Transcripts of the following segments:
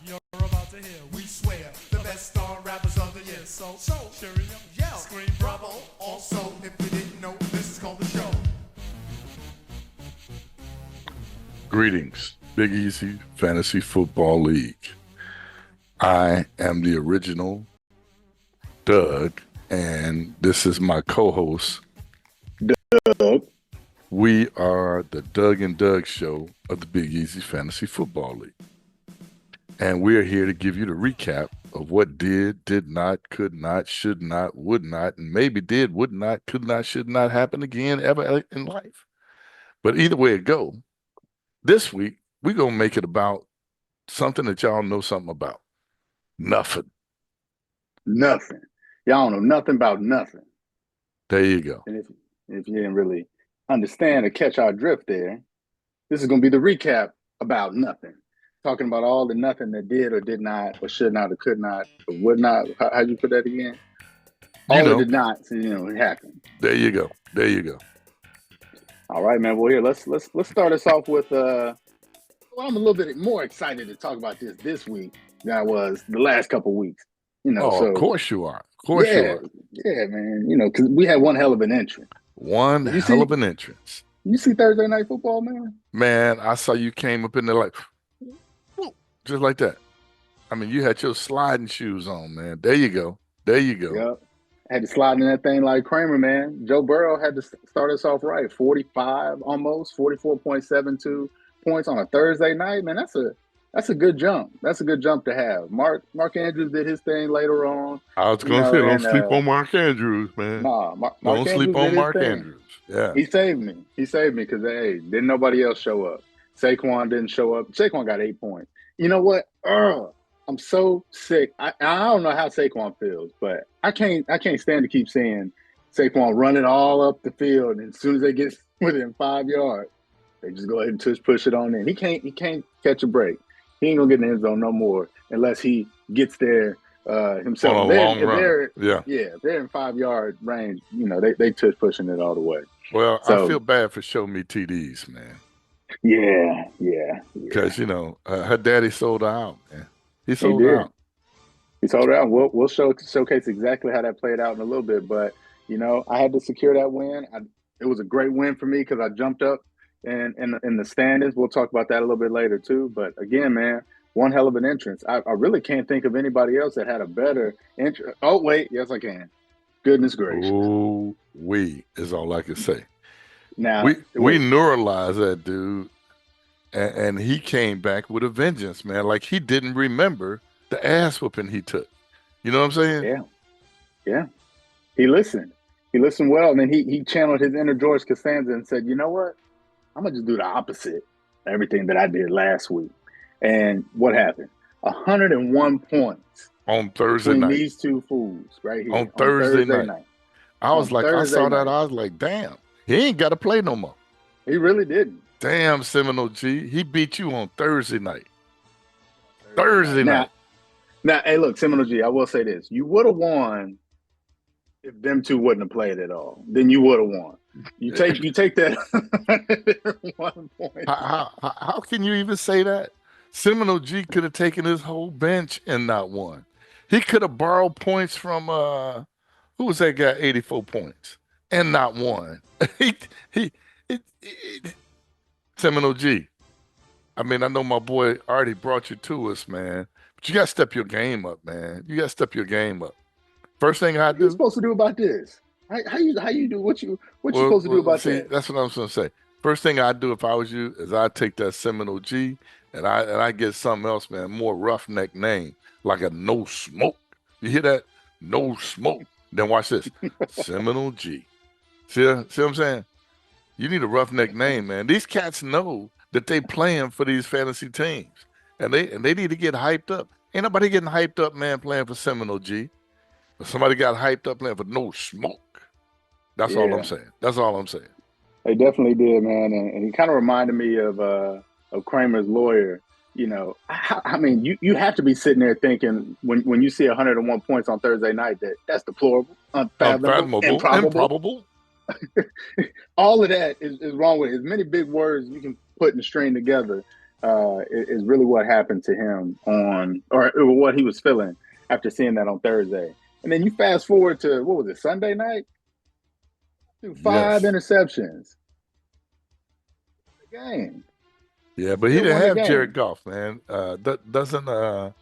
You're about to hear, we swear, the best star rappers of the year. So, cheerio, yell, scream bravo. Also, if you didn't know, this is called the show. Greetings, Big Easy Fantasy Football League. I am the original Doug, and this is my co-host. Dogg. We are the Doug and Doug show of the Big Easy Fantasy Football League. And we are here to give you the recap of what did not, could not, should not, would not, and maybe did, would not, could not, should not happen again ever in life. But either way it go, this week, we're going to make it about something that y'all know something about. Nothing. Nothing. Y'all don't know nothing about nothing. There you go. And if you didn't really understand or catch our drift there, this is going to be the recap about nothing. Talking about all the nothing that did or did not or should not or could not or would not. How you put that again? All that did not, it happened. There you go. There you go. All right, man. Well, here, let's start us off with I'm a little bit more excited to talk about this week than I was the last couple of weeks. Of course you are. Of course you are. Yeah, man. Because we had one hell of an entrance. One hell of an entrance. You see Thursday Night Football, man? Man, I saw you came up in there like, just like that. I mean, you had your sliding shoes on, man. There you go. There you go. Yep. Had to slide in that thing like Kramer, man. Joe Burrow had to start us off right. 45 almost, 44.72 points on a Thursday night. Man, that's a good jump. That's a good jump to have. Mark Andrews did his thing later on. I was going to say, don't sleep on Mark Andrews, man. Nah, don't sleep on Mark Andrews. Yeah. He saved me. Because, hey, didn't nobody else show up. Saquon didn't show up. Saquon got 8 points. You know what? I'm so sick. I don't know how Saquon feels, but I can't stand to keep seeing Saquon running all up the field, and as soon as they get within 5 yards, they just go ahead and push it on in. He can't catch a break. He ain't gonna get in the end zone no more unless he gets there himself. On a long run. If they're in 5 yard range, they tush pushing it all the way. Well, I feel bad for Show Me TDs, man. Yeah. Because her daddy sold her out, man. He sold her out. He sold her out. We'll showcase exactly how that played out in a little bit, but I had to secure that win. It was a great win for me because I jumped up in the standings. We'll talk about that a little bit later too. But again, man, one hell of an entrance. I really can't think of anybody else that had a better entrance. Oh wait, yes I can. Goodness gracious. Oh, we is all I can say. Now we neuralized that dude, and he came back with a vengeance, man. Like he didn't remember the ass whooping he took. You know what I'm saying? Yeah. He listened. He listened well, and then he channeled his inner George Costanza and said, "You know what? I'm gonna just do the opposite of everything that I did last week." And what happened? 101 points on Thursday night. These two fools right here on Thursday night. I was like, I saw that. I was like, damn. He ain't got to play no more. He really didn't. Damn, Seminole G. He beat you on Thursday night. Thursday night. Now, hey, look, Seminole G, I will say this. You would have won if them two wouldn't have played at all. Then you would have won. You take that 1 point. How can you even say that? Seminole G could have taken his whole bench and not won. He could have borrowed points from, who was that guy, 84 points, and not won. Seminole G. I mean, I know my boy already brought you to us, man, but you got to step your game up, man. You got to step your game up. First thing I do. What you supposed to do about this? How you do what you supposed to do about that? That's what I was going to say. First thing I'd do if I was you is I'd take that Seminole G and I get something else, man, more roughneck name, like a No Smoke. You hear that? No Smoke. Then watch this. Seminole G. See what I'm saying? You need a roughneck name, man. These cats know that they playing for these fantasy teams. And they need to get hyped up. Ain't nobody getting hyped up, man, playing for Seminole G. But somebody got hyped up playing for No Smoke. That's all I'm saying. That's all I'm saying. They definitely did, man. And he kind of reminded me of Kramer's lawyer. I mean, you have to be sitting there thinking when you see 101 points on Thursday night that's deplorable, unfathomable, improbable. All of that is wrong with it. As many big words you can put and string together is really what happened to him or what he was feeling after seeing that on Thursday. And then you fast forward to what was it, Sunday night? Dude, 5 Yes. interceptions. The game. Yeah, but he Still didn't won the have Jared game. Goff, man. Doesn't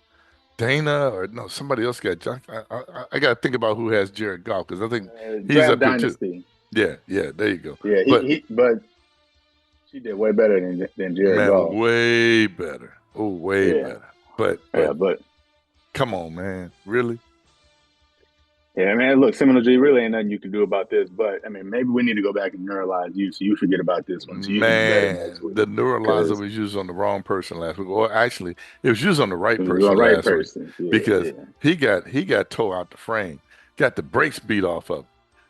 Dana or no somebody else got John? I got to think about who has Jared Goff because I think he's Draft up here too. Dynasty. Yeah, yeah, there you go. Yeah, But but she did way better than Jared man, Goff. way better. Oh, way Yeah, better. But yeah, but come on, man, really? yeah, man. Look, Seminole G really ain't nothing you can do about this. But I mean, maybe we need to go back and neuralize you so you forget about this one so you can do better next Man, week. the neuralizer Because was used on the wrong person last week. Or actually, it was used on the right it was the person right last week person. Yeah, because yeah. he got tore out the frame, got the brakes beat off of him.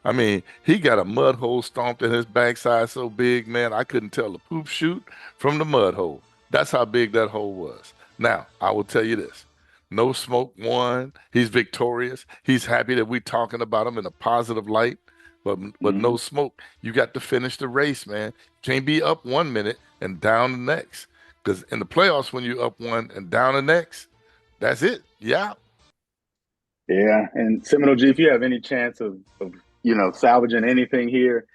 I mean, he got a mud hole stomped in his backside so big, man, I couldn't tell the poop chute from the mud hole. That's how big that hole was. Now, I will tell you this. No Smoke won. He's victorious. He's happy that we're talking about him in a positive light. But No Mhm. Smoke, you got to finish the race, man. Can't be up 1 minute and down the next. Because in the playoffs, when you up one and down the next, that's it. Yeah, Yeah, and Seminole G, if you have any chance of salvaging anything here,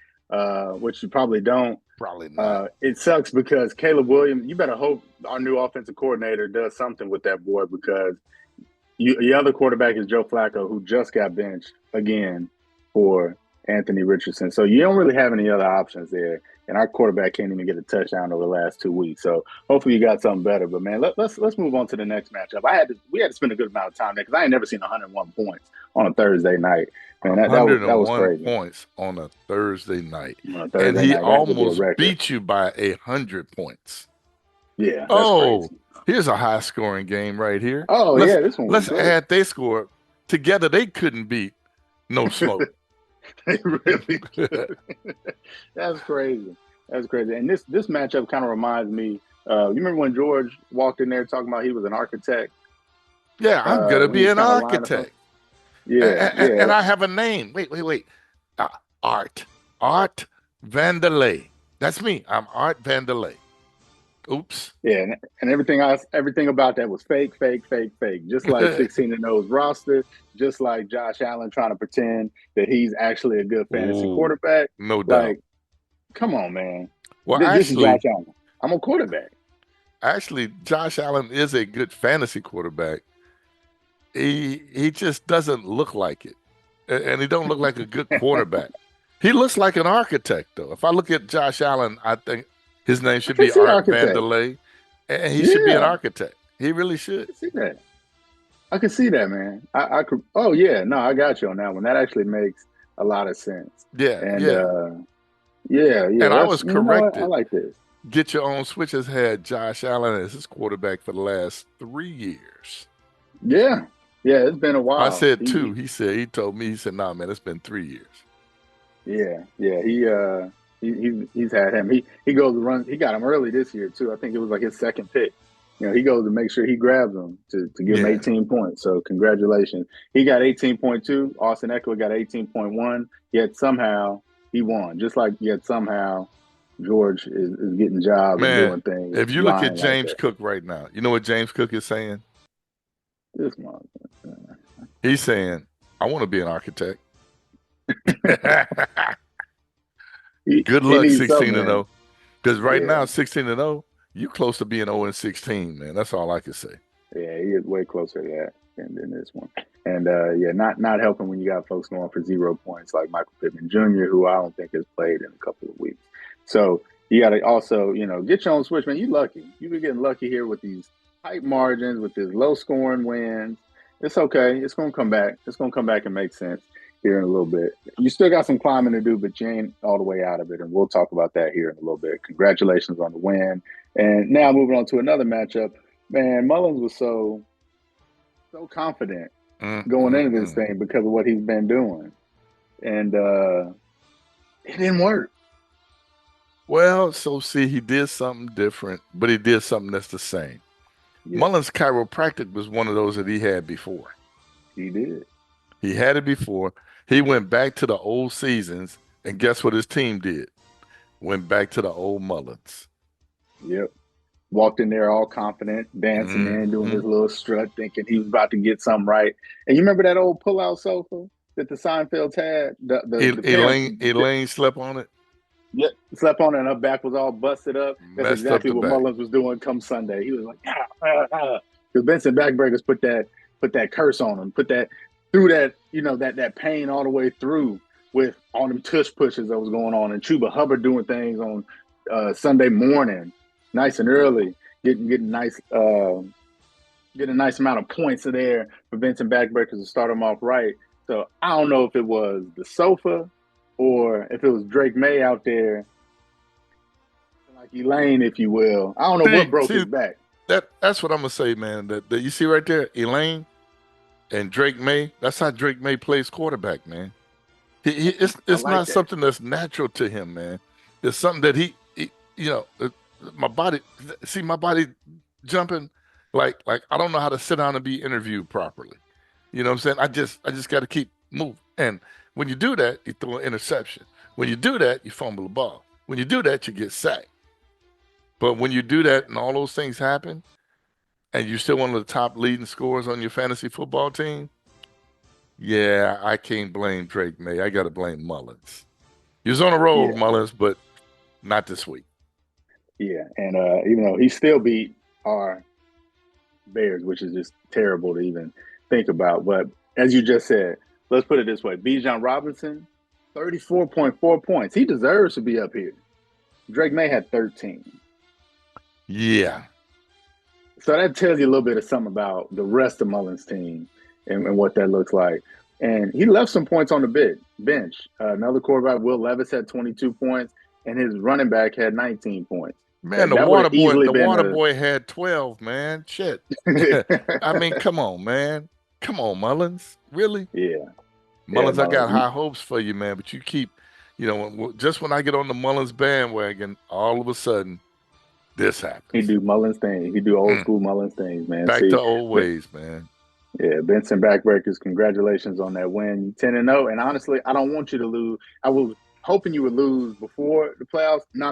which you probably don't, probably not. it sucks because Caleb Williams. You better hope our new offensive coordinator does something with that boy because the other quarterback is Joe Flacco, who just got benched again for Anthony Richardson. So you don't really have any other options there. And our quarterback can't even get a touchdown over the last 2 weeks. So hopefully you got something better. But man, let's move on to the next matchup. We had to spend a good amount of time there because I ain't never seen 101 points on a Thursday night. Man, that was 101 crazy points on a Thursday night. on a And Thursday he night. That could be a almost record. beat you by 100 points. Yeah, that's Oh, crazy. here's a high scoring game right here. Oh Let's yeah, this one was let's great. add they score together. They couldn't beat No Smoke. They really could. That's crazy. That's crazy. And this matchup kind of reminds me. You remember when George walked in there talking about he was an architect Yeah, I'm gonna when he be was an kind of lining up? architect. Yeah, And yeah, I have a name. Wait. Uh, Art. Art Vandelay. That's me. I'm Art Vandelay. Oops. yeah. And everything about that was fake, fake, fake, fake. Just like 16-0's roster, just like Josh Allen trying to pretend that he's actually a good fantasy Ooh, quarterback. no doubt. Like, come on, man. Well, This is Josh Allen. I'm a quarterback. actually, Josh Allen is a good fantasy quarterback. He just doesn't look like it, and he don't look like a good quarterback. He looks like an architect, though. If I look at Josh Allen, I think his name I should can be see Art architect. Vandelay, and he should be an Yeah, architect. He really I should. can see that. I can see that, man. I could. Oh yeah, no, I got you on that one. That actually makes a lot of sense. Yeah, And yeah. yeah, And I that's was you know what I corrected. like this. Get Your Own Switch has had Josh Allen as his quarterback for the last 3 years. Yeah, yeah, it's been a I while. said two. He told me, he said, nah, man, it's been 3 years. Yeah, he's had him. He goes to run. He got him early this year too. I think it was like his second pick. He goes to make sure he grabs him to give him Yeah. 18 points. So congratulations. He got 18.2. Austin Eckler got 18.1. Yet somehow he won. Just like yet somehow George is getting jobs and Man, doing things if you look at lying like James that. Cook right now, you know what James Cook is saying? This month. He's saying, I want to be an architect. Good He luck, needs 16 something, and man. 0. Because right Yeah. now, 16 and 0, you close to being 0 and 16, man. That's all I can say. Yeah, he is way closer to that than this one. And yeah, not helping when you got folks going for 0 points like Michael Pittman Jr., who I don't think has played in a couple of weeks. So you got to also, get your own switch, man. You lucky. You've been getting lucky here with these tight margins, with these low scoring wins. It's okay. It's gonna come back. It's gonna come back and make sense here in a little bit. You still got some climbing to do, but you ain't all the way out of it. And we'll talk about that here in a little bit. Congratulations on the win. And now moving on to another matchup. Man, Mullins was so confident Mm, going mm, into this mm. thing because of what he's been doing. And it didn't work. Well, so see, he did something different, but he did something that's the same. Yeah, Mullins Chiropractic was one of those that he had before. he did. He had it before. He went back to the old seasons, and guess what his team did? Went back to the old Mullins. Yep. walked in there all confident, dancing in, doing his little strut, thinking he was about to get something right. And you remember that old pull-out sofa that the Seinfelds had? The parents, Elaine slept on it. yeah, slept on it, and her back was all busted up. That's Messed up exactly the what back. Mullins was doing come Sunday. He was like, because Benson backbreakers put that curse on him, put that through that, that pain all the way through with all them tush pushes that was going on, and Chuba Hubbard doing things on Sunday morning, nice and early, getting nice, get a nice amount of points there for Benson backbreakers to start them off right. So I don't know if it was the sofa or if it was Drake May out there, like Elaine, if you will. I don't know what broke his back. That's what I'm gonna say, man. That you see right there, Elaine and Drake May. That's how Drake May plays quarterback, man. It's like not that. something that's natural to him, man. It's something that he my body jumping like I don't know how to sit down and be interviewed properly. You know what I'm saying? I just got to keep moving. And when you do that, you throw an interception. When you do that, you fumble the ball. When you do that, you get sacked. But when you do that and all those things happen, and you're still one of the top leading scorers on your fantasy football team, yeah, I can't blame Drake May. I got to blame Mullins. He was on a roll, Mullins, but not this week. Yeah, and he still beat our Bears, which is just terrible to even think about. But as you just said, let's put it this way: Bijan Robinson, 34.4 points. He deserves to be up here. Drake May had 13. Yeah. So that tells you a little bit of something about the rest of Mullins' team and what that looks like. And he left some points on the bench. Another quarterback, Will Levis, had 22 points, and his running back had 19 points. Man, the water boy had 12, man. Shit. I mean, come on, man. Come on, Mullins. Really? Yeah. Mullins, I got high hopes for you, man. But you keep, just when I get on the Mullins bandwagon, all of a sudden, this happens. He do Mullins things. He do old school Mullins things, man. Back to old ways, man. Yeah, Benson backbreakers, congratulations on that win. 10-0. And honestly, I don't want you to lose. I was hoping you would lose before the playoffs. No.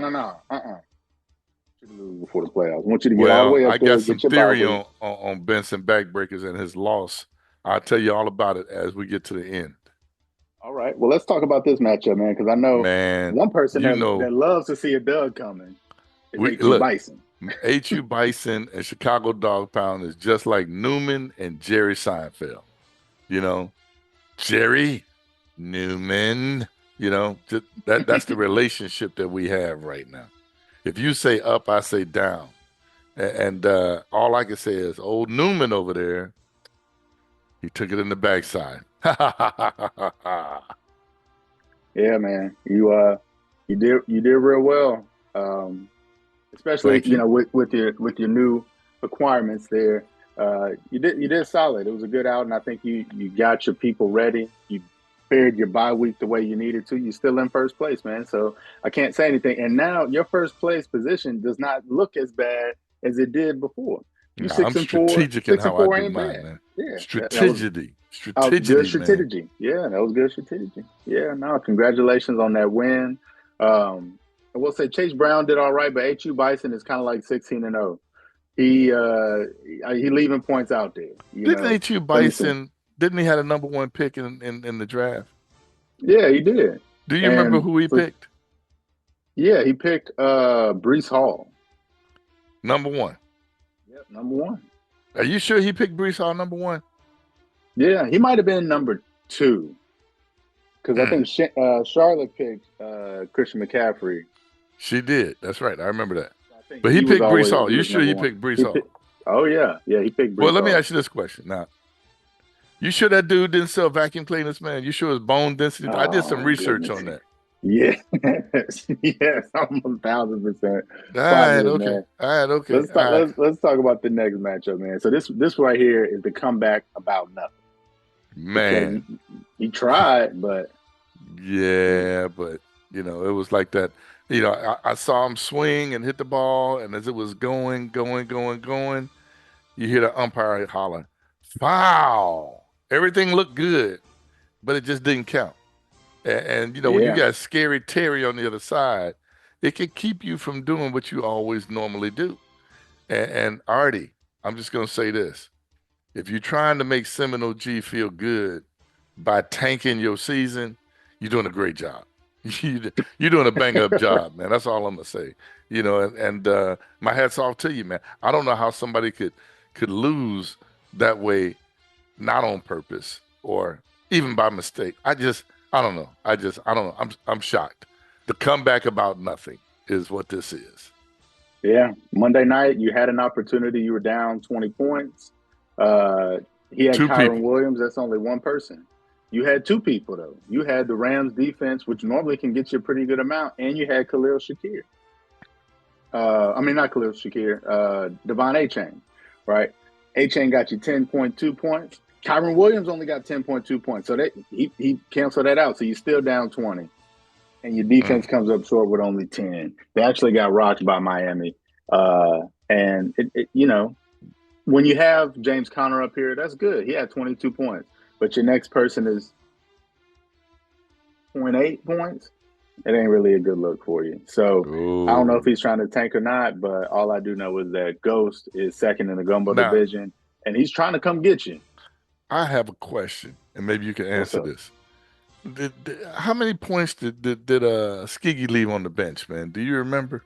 You lose before the playoffs. I want you to get all the way up there. I got some theory on Benson backbreakers and his loss. I'll tell you all about it as we get to the end. All right. Well, let's talk about this matchup, man, because I know one person that loves to see a Dogg coming is HU Bison. HU Bison and Chicago Dog Pound is just like Newman and Jerry Seinfeld. Jerry, Newman, that's the relationship that we have right now. If you say up, I say down. And all I can say is old Newman over there, he took it in the backside. Yeah, man. You did real well. Especially with your new acquirements there. You did solid. It was a good out, and I think you got your people ready. You fared your bye week the way you needed to. You're still in first place, man. So I can't say anything. And now your first place position does not look as bad as it did before. I'm strategic in how I do mine, man. Yeah, strategy. Good strategy. Man. Yeah, that was good strategy. Yeah, no, congratulations on that win. I will say Chase Brown did all right, but HU Bison is kind of like 16-0. He leaving points out there. Didn't HU Bison? Didn't he had a number one pick in the draft? Yeah, he did. Do you remember who he picked? Yeah, he picked Breece Hall. Number one. Yep, number one. Are you sure he picked Breece Hall number one? Yeah, he might have been number two. Because I think Charlotte picked Christian McCaffrey. She did. That's right. I remember that. But he picked Breece Hall. You sure he picked Breece Hall? Oh, yeah. Yeah, he picked Breece Hall. Well, let me ask you this question. Now, you sure that dude didn't sell vacuum cleaners, man? You sure his bone density? I did some research on that. Yeah. Yes, almost 1,000%. All right, okay. Man. All right, okay. Let's talk about the next matchup, man. So this right here is the comeback about nothing. Man. He tried, but. Yeah, but, it was like that. I saw him swing and hit the ball, and as it was going, you hear the umpire holler, foul. Everything looked good, but it just didn't count. And when you got Scary Terry on the other side, it can keep you from doing what you always normally do. And Artie, I'm just gonna say this: if you're trying to make Seminole G feel good by tanking your season, you're doing a great job. You're doing a bang up job, man. That's all I'm gonna say. And my hat's off to you, man. I don't know how somebody could lose that way, not on purpose or even by mistake. I don't know. I don't know. I'm shocked. The comeback about nothing is what this is. Yeah, Monday night you had an opportunity. You were down 20 points. He had Two Kyron people. Williams. That's only one person. You had two people though. You had the Rams defense, which normally can get you a pretty good amount, and you had Khalil Shakir. I mean not Khalil Shakir. Devon A-Chain, right? A-Chain got you 10.2 points. Kyron Williams only got 10.2 points, so that he canceled that out. So you're still down 20. And your defense comes up short with only 10. They actually got rocked by Miami. And, when you have James Conner up here, that's good. He had 22 points. But your next person is 0.8 points. It ain't really a good look for you. So I don't know if he's trying to tank or not, but all I do know is that Ghost is second in the Gumbo division, and he's trying to come get you. I have a question, and maybe you can answer this. How many points did Skegee leave on the bench, man? Do you remember?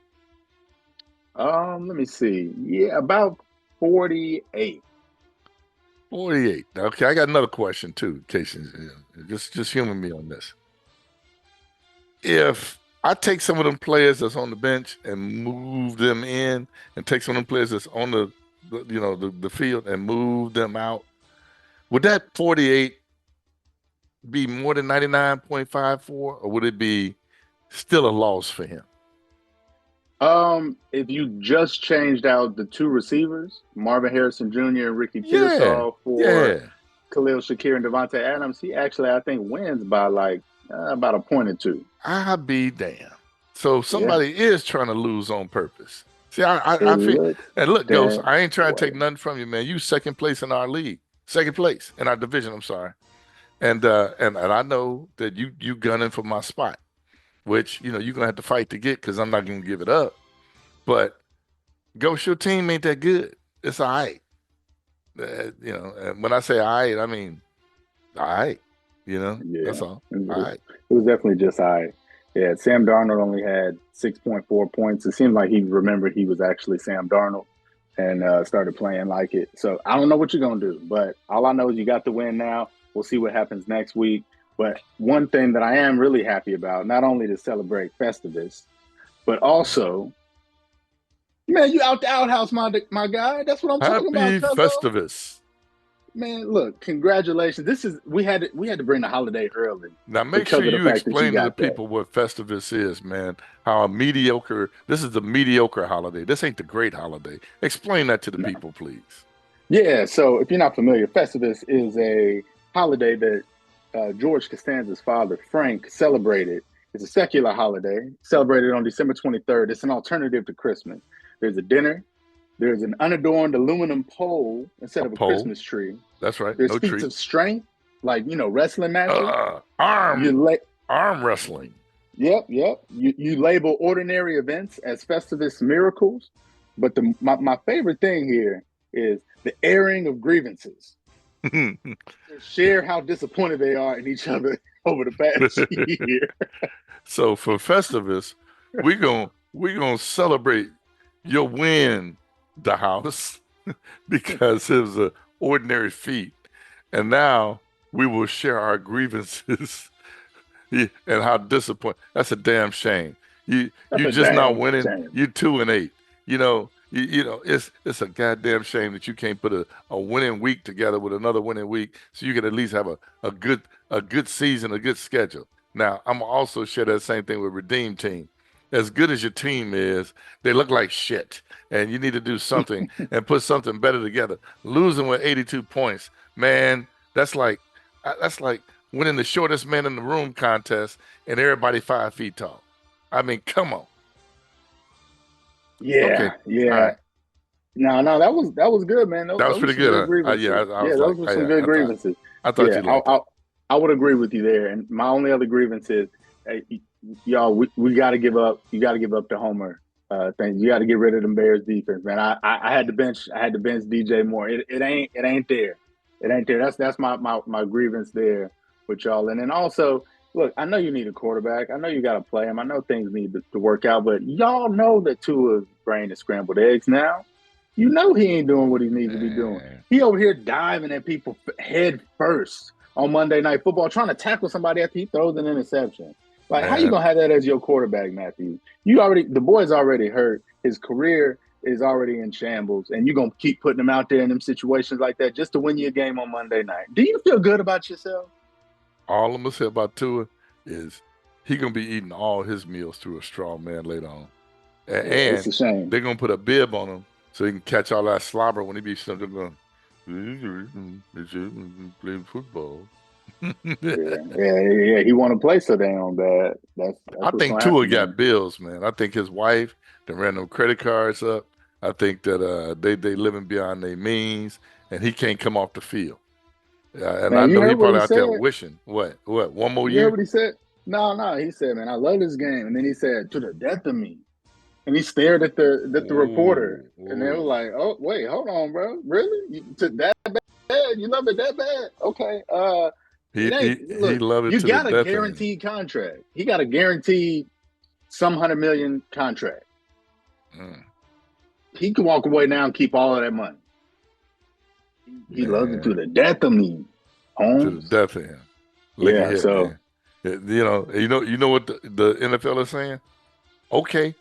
Let me see. Yeah, about 48. 48. Okay, I got another question too. In case just humor me on this. If I take some of them players that's on the bench and move them in, and take some of them players that's on the field and move them out, would that 48 be more than 99.54, or would it be still a loss for him? If you just changed out the two receivers, Marvin Harrison Jr. and Ricky Pearsall for Khalil Shakir and Devontae Adams, he actually, I think, wins by like about a point or two. I'll be damned. So somebody is trying to lose on purpose. See, I feel, and look, Ghost, I ain't trying to take nothing from you, man. You second place in our league, second place in our division. I'm sorry. And I know that you gunning for my spot, which you're gonna have to fight to get, because I'm not gonna give it up. But Ghost, your team ain't that good. It's all right. And when I say all right, I mean all right. That's all. All right. It was definitely just all right. Yeah, Sam Darnold only had 6.4 points. It seemed like he remembered he was actually Sam Darnold and started playing like it. So I don't know what you're gonna do, but all I know is you got the win now. We'll see what happens next week. But one thing that I am really happy about, not only to celebrate Festivus, but also, man, you out the outhouse, my guy. That's what I'm talking about. Happy Festivus. Man, look, congratulations. We had to bring the holiday early. Now make sure you explain to the people what Festivus is, man. This is the mediocre holiday. This ain't the great holiday. Explain that to the people, please. Yeah, so if you're not familiar, Festivus is a holiday that George Costanza's father, Frank, celebrated. It's a secular holiday, celebrated on December 23rd. It's an alternative to Christmas. There's a dinner. There's an unadorned aluminum pole instead of a Christmas tree. That's right. There's feats of strength, like, wrestling matches. Arm wrestling. Yep. You label ordinary events as Festivus miracles. But my favorite thing here is the airing of grievances. Share how disappointed they are in each other over the past year. So for Festivus, we're gonna celebrate your win, the house, because it was an ordinary feat, and now we will share our grievances and how disappointed. That's a damn shame. You just not winning. Shame. You're 2-8. It's a goddamn shame that you can't put a winning week together with another winning week, so you can at least have a good season, a good schedule. Now I'm also share that same thing with Redeem Team. As good as your team is, they look like shit, and you need to do something and put something better together. Losing with 82 points, man, that's like winning the shortest man in the room contest and everybody 5 feet tall. I mean, come on. Yeah, okay. Yeah. Right. No, that was good, man. That was pretty good. Those were some good grievances. I thought you liked it. I would agree with you there. And my only other grievance is, hey, y'all, we got to give up. You got to give up to Homer Things you got to get rid of them Bears defense, man. I had to bench DJ Moore. It ain't there. It ain't there. That's my grievance there with y'all. And then also, look, I know you need a quarterback. I know you got to play him. I know things need to work out, but y'all know that Tua's brain is scrambled eggs now. You know he ain't doing what he needs to be doing. He over here diving at people head first on Monday Night Football, trying to tackle somebody after he throws an interception. Like, how you gonna have that as your quarterback, Matthew? The boy's already hurt. His career is already in shambles, and you're gonna keep putting him out there in them situations like that just to win you a game on Monday night. Do you feel good about yourself? All I'm gonna say about Tua is he gonna be eating all his meals through a straw, man, later on. And it's a shame. They're gonna put a bib on him so he can catch all that slobber when he be going, playing football. yeah. He want to play so damn bad. That's I think Tua got bills, man. I think his wife done ran them credit cards up. I think that they living beyond their means, and he can't come off the field. And man, I know he probably out there wishing. What? One more year? You heard what he said? No. He said, "Man, I love this game," and then he said, "To the death of me." And he stared at the reporter, and they were like, "Oh, wait, hold on, bro. Really? To that bad? You love it that bad? Okay." He loved it. You got a guaranteed contract. He got a guaranteed some $100 million contract. He can walk away now and keep all of that money. He loves it to the death of me, Holmes. To the death of him. So man. You know what the NFL is saying? Okay.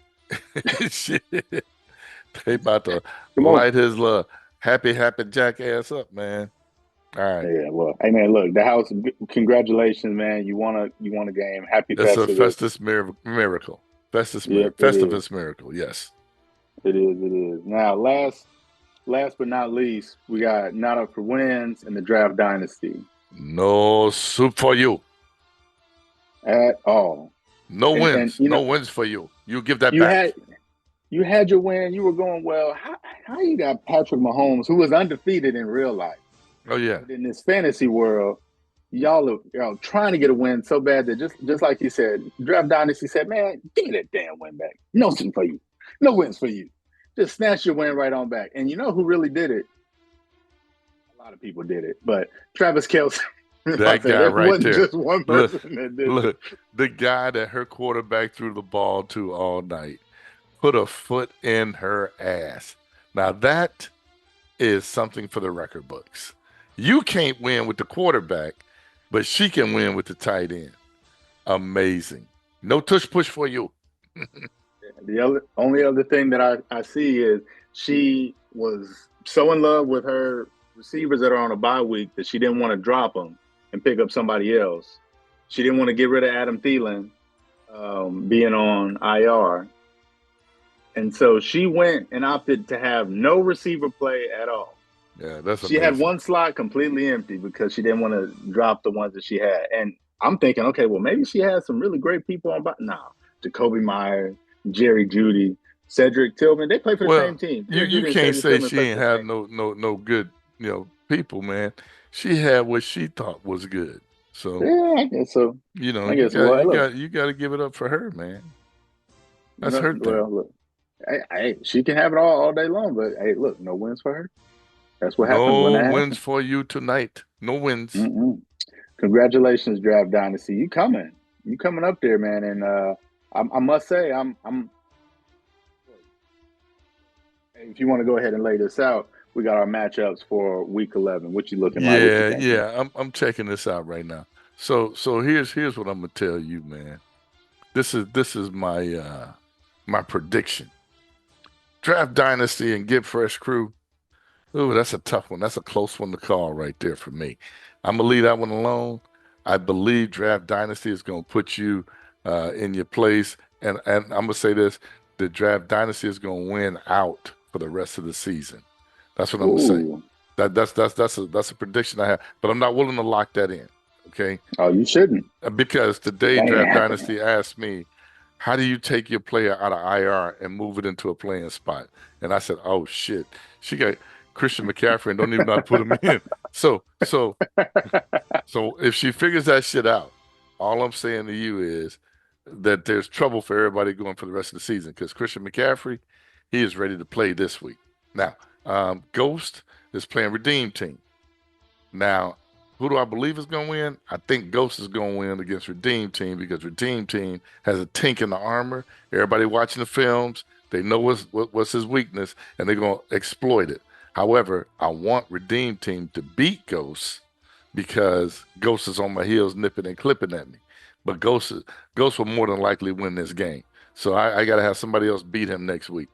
Shit. They about to light his little happy jackass up, man. All right. Yeah, well, hey man, look, the house. Congratulations, man! You won a game. Happy Festivus. It's a Festus miracle. Festivus miracle. Yes, it is. It is. Now, last but not least, we got not up for wins in the draft dynasty. No soup for you at all. No wins. No wins for you. You give that back. You had your win. You were going well. How you got Patrick Mahomes, who was undefeated in real life? Oh yeah. But in this fantasy world, y'all are trying to get a win so bad that just like you said, Draft Dynasty said, "Man, give me that damn win back. No wins for you. No wins for you. Just snatch your win right on back." And you know who really did it? A lot of people did it, but Travis Kelce. That guy right there. Just one person that did it. The guy that her quarterback threw the ball to all night put a foot in her ass. Now that is something for the record books. You can't win with the quarterback, but she can win with the tight end. Amazing. No tush push for you. The only other thing that I see is she was so in love with her receivers that are on a bye week that she didn't want to drop them and pick up somebody else. She didn't want to get rid of Adam Thielen being on IR. And so she went and opted to have no receiver play at all. Yeah, that's amazing. She had one slot completely empty because she didn't want to drop the ones that she had. And I'm thinking, okay, well, maybe she has some really great people on. Nah, Jacoby Myers, Jerry Jeudy, Cedric Tillman. They play for the same team. You can't say she ain't have no good people, man. She had what she thought was good. So yeah, I guess so. You got to give it up for her, man. That's her thing. Well, look, hey, she can have it all day long, but hey, look, no wins for her. That's what happens. No wins for you tonight. No wins. Congratulations, Draft Dynasty. You coming up there, man. And I must say, I'm. If you want to go ahead and lay this out, we got our matchups for Week 11. What you looking like? Yeah. I'm checking this out right now. So here's what I'm gonna tell you, man. This is my my prediction. Draft Dynasty and Get Fresh crew. Ooh, that's a tough one. That's a close one to call right there for me. I'm going to leave that one alone. I believe Draft Dynasty is going to put you in your place. And I'm going to say this, the Draft Dynasty is going to win out for the rest of the season. That's what I'm going to say. That's a prediction I have. But I'm not willing to lock that in, okay? Oh, you shouldn't. Because today Draft Dynasty asked me, how do you take your player out of IR and move it into a playing spot? And I said, oh, shit. She got Christian McCaffrey and don't even know how to put him in. So if she figures that shit out, all I'm saying to you is that there's trouble for everybody going for the rest of the season because Christian McCaffrey, he is ready to play this week. Now, Ghost is playing Redeem Team. Now, who do I believe is going to win? I think Ghost is going to win against Redeem Team because Redeem Team has a tink in the armor. Everybody watching the films, they know what's his weakness, and they're going to exploit it. However, I want Redeem Team to beat Ghost because Ghost is on my heels nipping and clipping at me. But Ghost will more than likely win this game. So I got to have somebody else beat him next week.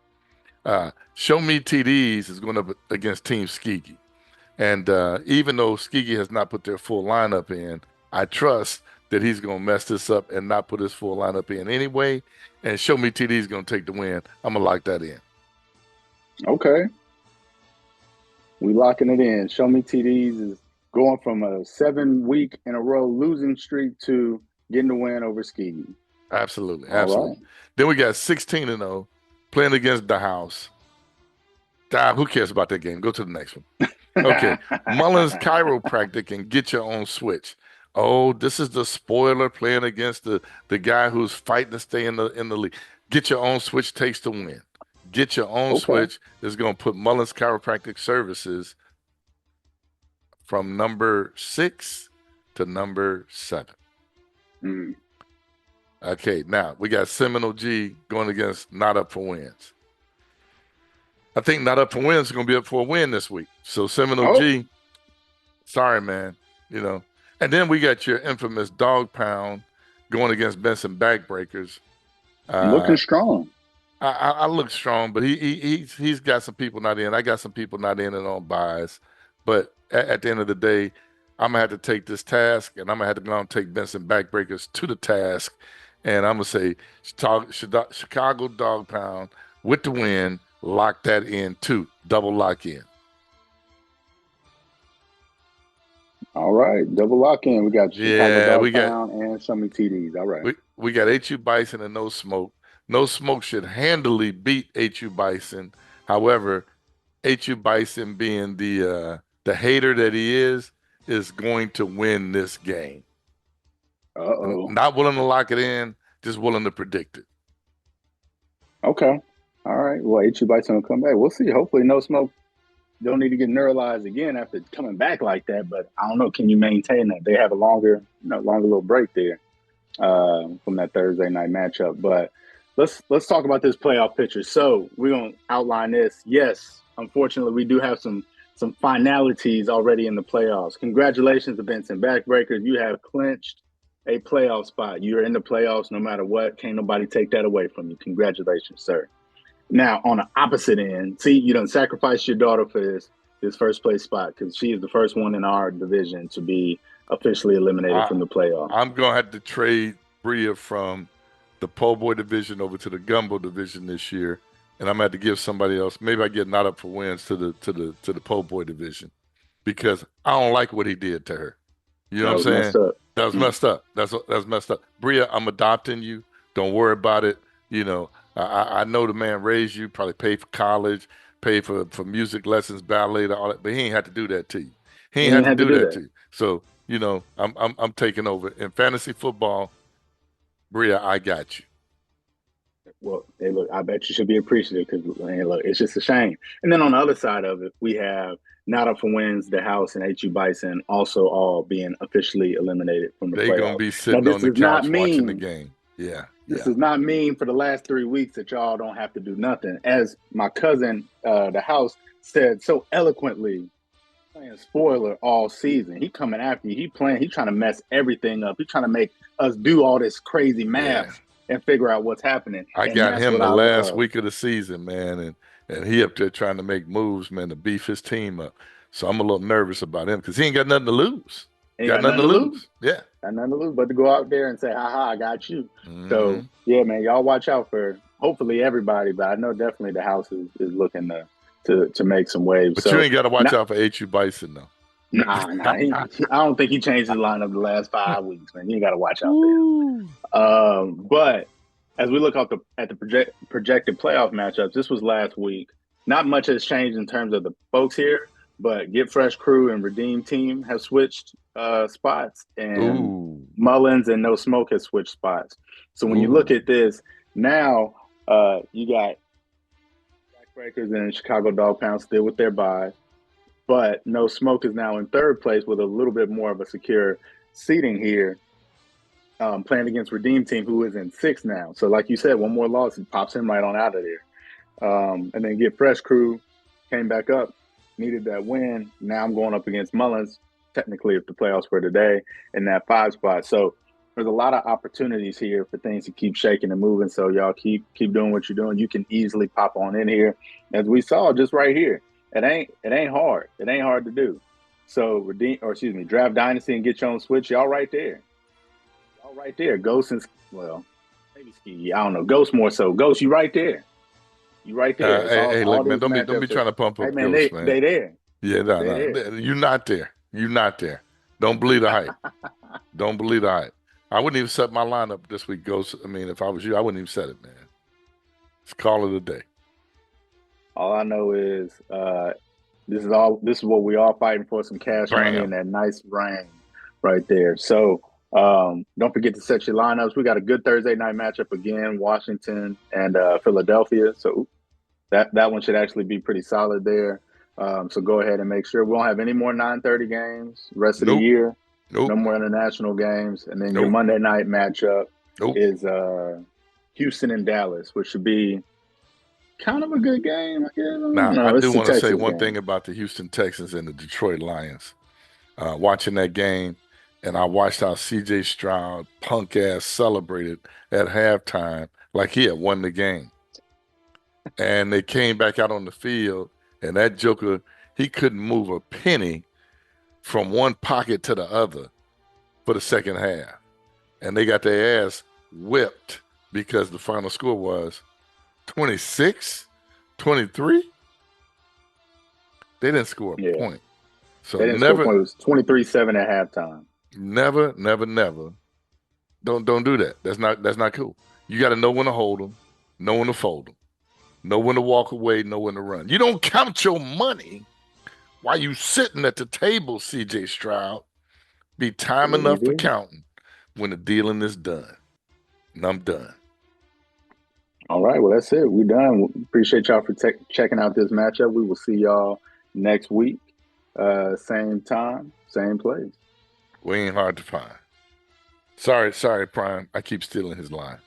Show Me TDs is going up against Team Skegee. And even though Skegee has not put their full lineup in, I trust that he's going to mess this up and not put his full lineup in anyway. And Show Me TD is going to take the win. I'm going to lock that in. Okay. We locking it in. Show Me TDs is going from a 7-week in a row losing streak to getting the win over Skegee. Absolutely. Right. Then we got 16-0 playing against the house. Who cares about that game? Go to the next one. Okay. Mullins Chiropractic and Get Your Own Switch. Oh, this is the spoiler playing against the guy who's fighting to stay in the league. Get Your Own Switch takes the win. Get Your Own Switch is going to put Mullins Chiropractic Services from number 6 to number 7. Mm. Okay, now we got Seminole G going against Not Up for Wins. I think Not Up for Wins is going to be up for a win this week. So Seminole G, sorry, man, And then we got your infamous Dogg Pound going against Benson Backbreakers. Looking strong. I look strong, but he's got some people not in. I got some people not in and on buys. But at the end of the day, I'm going to have to take this task, and I'm going to have to go and take Benson Backbreakers to the task. And I'm going to say Chicago Dogg Pound with the win, lock that in too. Double lock in. All right, double lock in. We got Chicago Dogg Pound and Show Me TDs. All right. We got HU Bison and No Smoke. No Smoke should handily beat HU Bison. However, HU Bison being the hater that he is going to win this game. Uh-oh. Not willing to lock it in, just willing to predict it. Okay. All right. Well, HU Bison will come back. We'll see. Hopefully No Smoke don't need to get neuralized again after coming back like that. But I don't know. Can you maintain that? They have a longer little break there from that Thursday night matchup. But let's talk about this playoff picture. So we're going to outline this. Yes, unfortunately, we do have some finalities already in the playoffs. Congratulations to Benson Backbreakers. You have clinched a playoff spot. You're in the playoffs no matter what. Can't nobody take that away from you. Congratulations, sir. Now, on the opposite end, see, you done sacrificed your daughter for this first place spot because she is the first one in our division to be officially eliminated from the playoffs. I'm going to have to trade Bria from the po' boy division over to the gumbo division this year, and I'm going to have to give somebody else. Maybe I get Not Up for Wins to the po' boy division because I don't like what he did to her. You know what I'm saying? That was messed up. That's messed up. Bria, I'm adopting you. Don't worry about it. I know the man raised you, probably paid for college, paid for music lessons, ballet, all that, but he ain't had to do that to you. He ain't had to do that to you. So, I'm taking over. In fantasy football, Bria, I got you. Well, hey, look, I bet you should be appreciative because, look, it's just a shame. And then on the other side of it, we have Not Up for Wins, the House, and HU Bison also all being officially eliminated from the playoffs. They're going to be sitting on the couch watching the game. Yeah. This does not mean for the last 3 weeks that y'all don't have to do nothing. As my cousin, the House, said so eloquently, playing spoiler all season. He coming after you. He trying to mess everything up. He's trying to make us do all this crazy math and figure out what's happening. I got him the last week of the season, man, and he up there trying to make moves, man, to beef his team up. So I'm a little nervous about him because he ain't got nothing to lose. Got nothing to lose. Yeah. Got nothing to lose but to go out there and say, I got you. Mm-hmm. So, yeah, man, y'all watch out for hopefully everybody, but I know definitely the House is looking to make some waves. But you ain't got to watch out for HU Bison, though. Nah. I don't think he changed his lineup the last 5 weeks, man. You ain't got to watch out there. But as we look at the projected playoff matchups, this was last week. Not much has changed in terms of the folks here, but Get Fresh Crew and Redeem Team have switched spots, and Ooh. Mullins and No Smoke has switched spots. So when you look Ooh. at this now, you got Breakers and Chicago Dog Pound still with their bye, but No Smoke is now in third place with a little bit more of a secure seating here, playing against Redeem Team, who is in sixth now. So, like you said, one more loss, it pops him right on out of there. And then Get Fresh Crew came back up, needed that win. Now I'm going up against Mullins, technically, if the playoffs were today, in that 5 spot. So there's a lot of opportunities here for things to keep shaking and moving. So y'all keep doing what you're doing. You can easily pop on in here, as we saw just right here. It ain't hard. It ain't hard to do. So draft Dynasty and get your own switch. Y'all right there. Y'all right there. Ghost and maybe Skegee. I don't know. Ghost more so. Ghost, you right there. You right there. It's Hey, all look, man, these don't be matchups. trying to pump Hey up man, ghosts, man. they there. Yeah, They there. you're not there. You're not there. Don't believe the hype. Don't believe the hype. I wouldn't even set my lineup this week, Ghost. I mean, if I was you, I wouldn't even set it, man. It's call it a day. All I know is this is what we all fighting for, some cash money Bam. and that nice rain right there. So don't forget to set your lineups. We got a good Thursday night matchup again, Washington and Philadelphia. So that one should actually be pretty solid there. So go ahead and make sure we won't have any more 9:30 games rest of the Nope. year. Nope. No more international games. And then your Nope. Monday night matchup Nope. is Houston and Dallas, which should be kind of a good game, I guess. Now, I It's do the want to say Texas one game. thing about the Houston Texans and the Detroit Lions. Watching that game, and I watched how C.J. Stroud punk ass celebrated at halftime like he had won the game. And they came back out on the field, and that joker, he couldn't move a penny from one pocket to the other for the second half. And they got their ass whipped because the final score was 26, 23. They didn't score a Yeah. point. So They didn't score a point. It was 23-7 at halftime. never. Don't do that. That's not cool. You got to know when to hold them, know when to fold them, know when to walk away, know when to run. You don't count your money while you sitting at the table, C.J. Stroud. Be time What we enough for did. counting when the dealing is done. And I'm done. All right. Well, that's it. We're done. Appreciate y'all for checking out this matchup. We will see y'all next week. Same time, same place. We ain't hard to find. Sorry, Prime. I keep stealing his line.